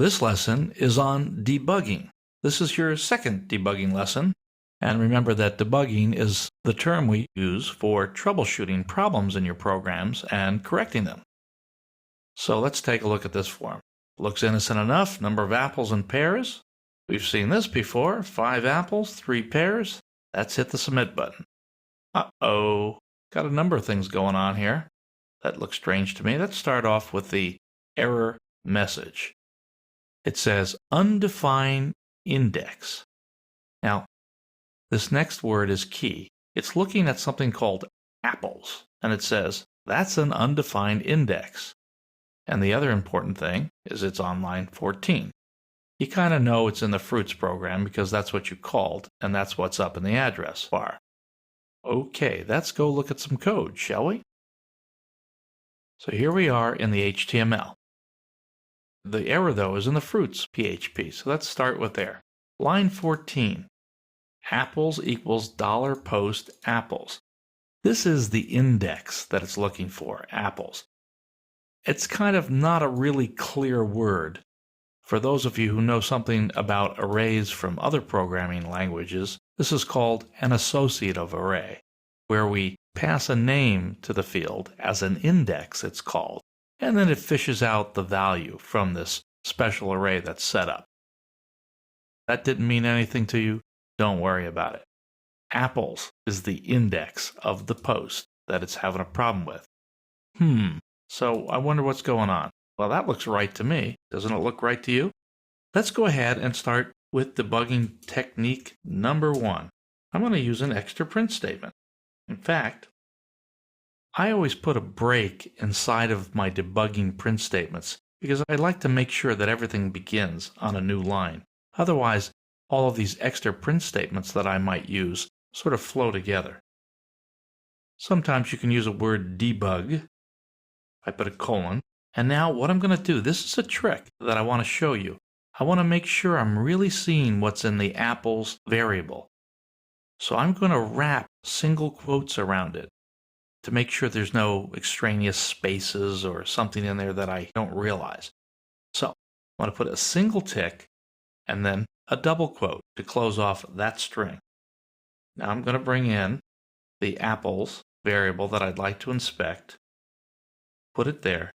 This lesson is on debugging. This is your second debugging lesson. And remember that debugging is the term we use for troubleshooting problems in your programs and correcting them. So let's take a look at this form. Looks innocent enough. Number of apples in pairs. We've seen this before. 5 apples, 3 pears. Let's hit the submit button. Uh-oh. Got a number of things going on here. That looks strange to me. Let's start off with the error message. It says undefined index. Now, this next word is key. It's looking at something called apples, and it says that's an undefined index. And the other important thing is it's on line 14. You kind of know it's in the fruits program because that's what you called, and that's what's up in the address bar. Okay, let's go look at some code, shall we? So here we are in the HTML. The error, though, is in the fruits PHP, so let's start with there. Line 14, apples equals $post apples. This is the index that it's looking for, apples. It's kind of not a really clear word. For those of you who know something about arrays from other programming languages, this is called an associative array, where we pass a name to the field as an index, it's called, and then it fishes out the value from this special array that's set up. That didn't mean anything to you? Don't worry about it. Apples is the index of the post that it's having a problem with. So I wonder what's going on. Well, that looks right to me. Doesn't it look right to you? Let's go ahead and start with debugging technique number 1. I'm going to use an extra print statement. In fact, I always put a break inside of my debugging print statements because I like to make sure that everything begins on a new line. Otherwise, all of these extra print statements that I might use sort of flow together. Sometimes you can use a word debug. I put a colon. And now what I'm going to do, this is a trick that I want to show you. I want to make sure I'm really seeing what's in the apples variable. So I'm going to wrap single quotes around it to make sure there's no extraneous spaces or something in there that I don't realize. So I'm going to put a single tick and then a double quote to close off that string. Now I'm going to bring in the apples variable that I'd like to inspect, put it there,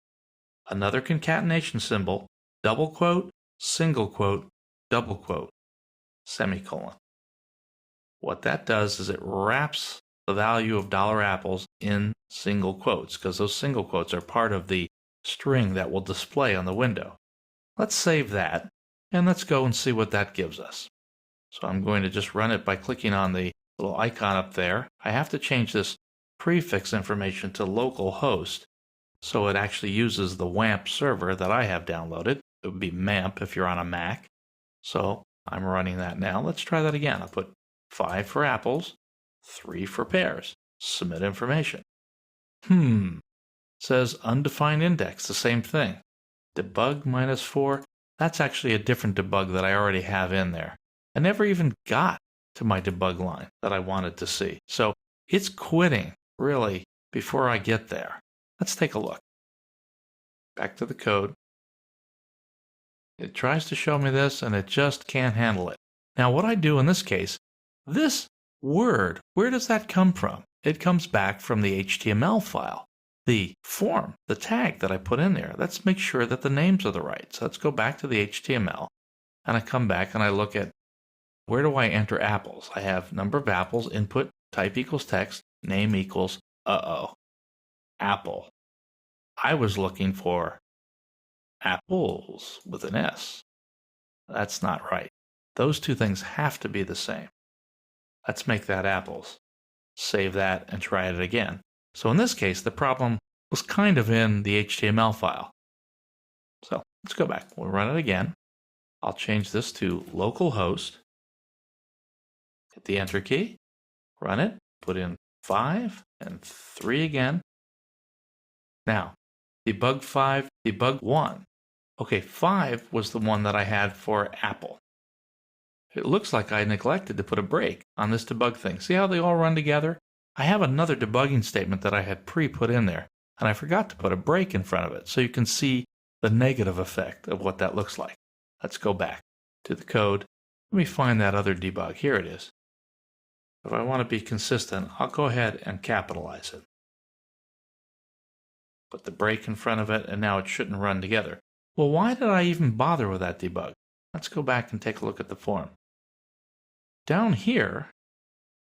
another concatenation symbol, double quote, single quote, double quote, semicolon. What that does is it wraps the value of $apples in single quotes because those single quotes are part of the string that will display on the window. Let's save that and let's go and see what that gives us. So I'm going to just run it by clicking on the little icon up there. I have to change this prefix information to localhost so it actually uses the WAMP server that I have downloaded. It would be MAMP if you're on a Mac. So I'm running that now. Let's try that again. I'll put 5 for apples, 3 for pears. Submit information. Says undefined index, the same thing. Debug -4. That's actually a different debug that I already have in there. I never even got to my debug line that I wanted to see. So it's quitting, really, before I get there. Let's take a look. Back to the code. It tries to show me this, and it just can't handle it. Now, what I do in this case, this word, where does that come from? It comes back from the HTML file, the form, the tag that I put in there. Let's make sure that the names are the right. So let's go back to the HTML, and I come back and I look at where do I enter apples? I have number of apples, input, type equals text, name equals, apple. I was looking for apples with an S. That's not right. Those two things have to be the same. Let's make that apples. Save that and try it again. So in this case, the problem was kind of in the HTML file. So let's go back. We'll run it again. I'll change this to localhost. Hit the enter key. Run it. Put in 5 and 3 again. Now, debug 5, debug 1. Okay, 5 was the one that I had for apple. It looks like I neglected to put a break on this debug thing. See how they all run together? I have another debugging statement that I had pre-put in there, and I forgot to put a break in front of it so you can see the negative effect of what that looks like. Let's go back to the code. Let me find that other debug. Here it is. If I want to be consistent, I'll go ahead and capitalize it. Put the break in front of it, and now it shouldn't run together. Well, why did I even bother with that debug? Let's go back and take a look at the form. Down here,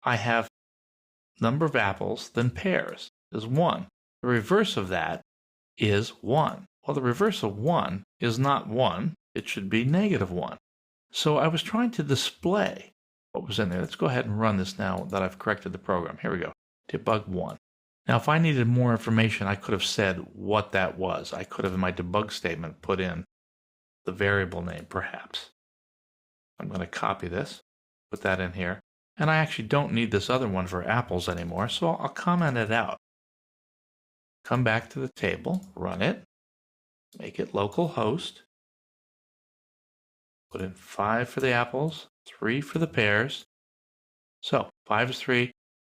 I have number of apples, then pears is 1. The reverse of that is 1. Well, the reverse of 1 is not 1. It should be -1. So I was trying to display what was in there. Let's go ahead and run this now that I've corrected the program. Here we go. Debug 1. Now, if I needed more information, I could have said what that was. I could have, in my debug statement, put in the variable name, perhaps. I'm going to copy this, put that in here. And I actually don't need this other one for apples anymore, so I'll comment it out. Come back to the table, run it, make it localhost, put in 5 for the apples, 3 for the pears. So 5 is 3,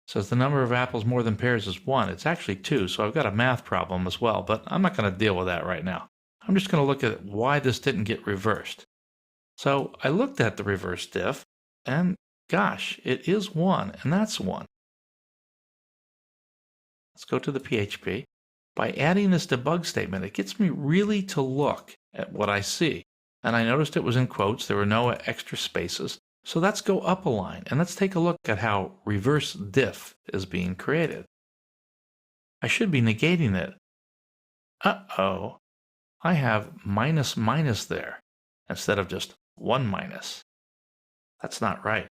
says the number of apples more than pears is 1. It's actually 2, so I've got a math problem as well, but I'm not going to deal with that right now. I'm just going to look at why this didn't get reversed. So I looked at the reverse diff, and gosh, it is 1, and that's 1. Let's go to the PHP. By adding this debug statement, it gets me really to look at what I see. And I noticed it was in quotes. There were no extra spaces. So let's go up a line, and let's take a look at how reverse diff is being created. I should be negating it. Uh-oh. I have minus minus there instead of just 1 minus. That's not right.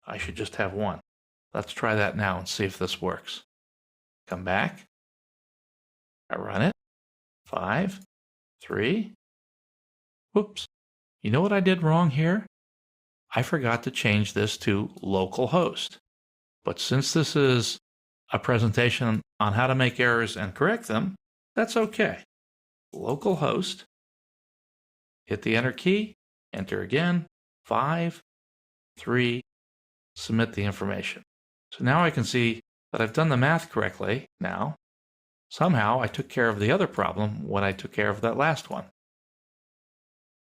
I should just have 1. Let's try that now and see if this works. Come back. I run it. 5, 3. Whoops. You know what I did wrong here? I forgot to change this to localhost. But since this is a presentation on how to make errors and correct them, that's okay. Localhost. Hit the enter key. Enter again. 5, 3. Submit the information. So now I can see that I've done the math correctly now. Somehow I took care of the other problem when I took care of that last one.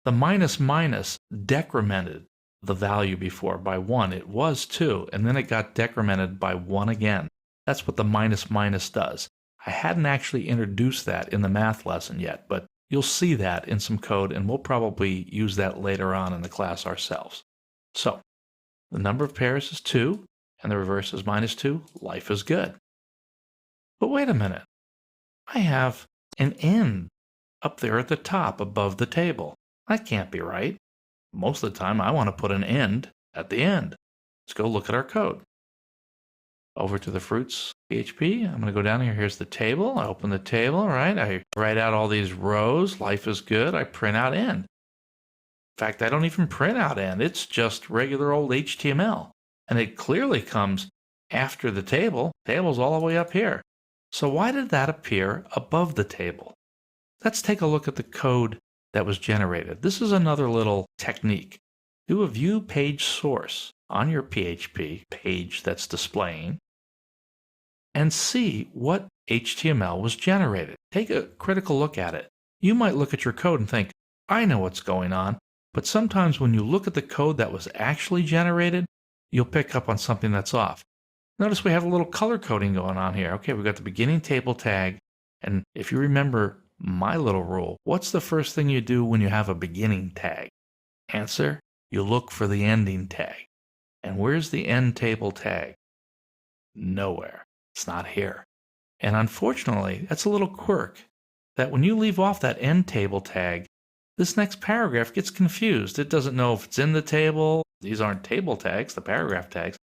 The minus minus decremented the value before by 1. It was 2, and then it got decremented by 1 again. That's what the minus minus does. I hadn't actually introduced that in the math lesson yet, but you'll see that in some code, and we'll probably use that later on in the class ourselves. So, the number of pairs is 2, and the reverse is -2. Life is good. But wait a minute. I have an end up there at the top above the table. That can't be right. Most of the time, I want to put an end at the end. Let's go look at our code. Over to the fruits PHP. I'm going to go down here. Here's the table. I open the table, right? I write out all these rows. Life is good. I print out end. In fact, I don't even print out end. It's just regular old HTML. And it clearly comes after the table. Table's all the way up here. So why did that appear above the table? Let's take a look at the code that was generated. This is another little technique. Do a view page source on your PHP page that's displaying and see what HTML was generated. Take a critical look at it. You might look at your code and think, I know what's going on, but sometimes when you look at the code that was actually generated, you'll pick up on something that's off. Notice we have a little color coding going on here. Okay, we've got the beginning table tag, and if you remember my little rule, what's the first thing you do when you have a beginning tag? Answer, you look for the ending tag. And where's the end table tag? Nowhere. It's not here. And unfortunately, that's a little quirk, that when you leave off that end table tag, this next paragraph gets confused. It doesn't know if it's in the table. These aren't table tags, the paragraph tags.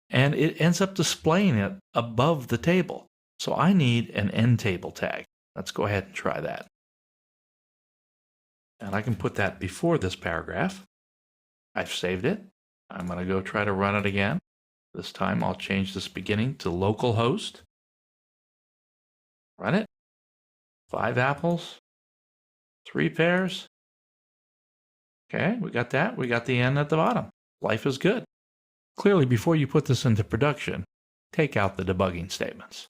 And it ends up displaying it above the table. So I need an end table tag. Let's go ahead and try that. And I can put that before this paragraph. I've saved it. I'm going to go try to run it again. This time I'll change this beginning to localhost. Run it. 5 apples. 3 pears. Okay, we got that. We got the end at the bottom. Life is good. Clearly, before you put this into production, take out the debugging statements.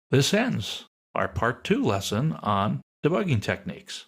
This ends our Part 2 lesson on debugging techniques.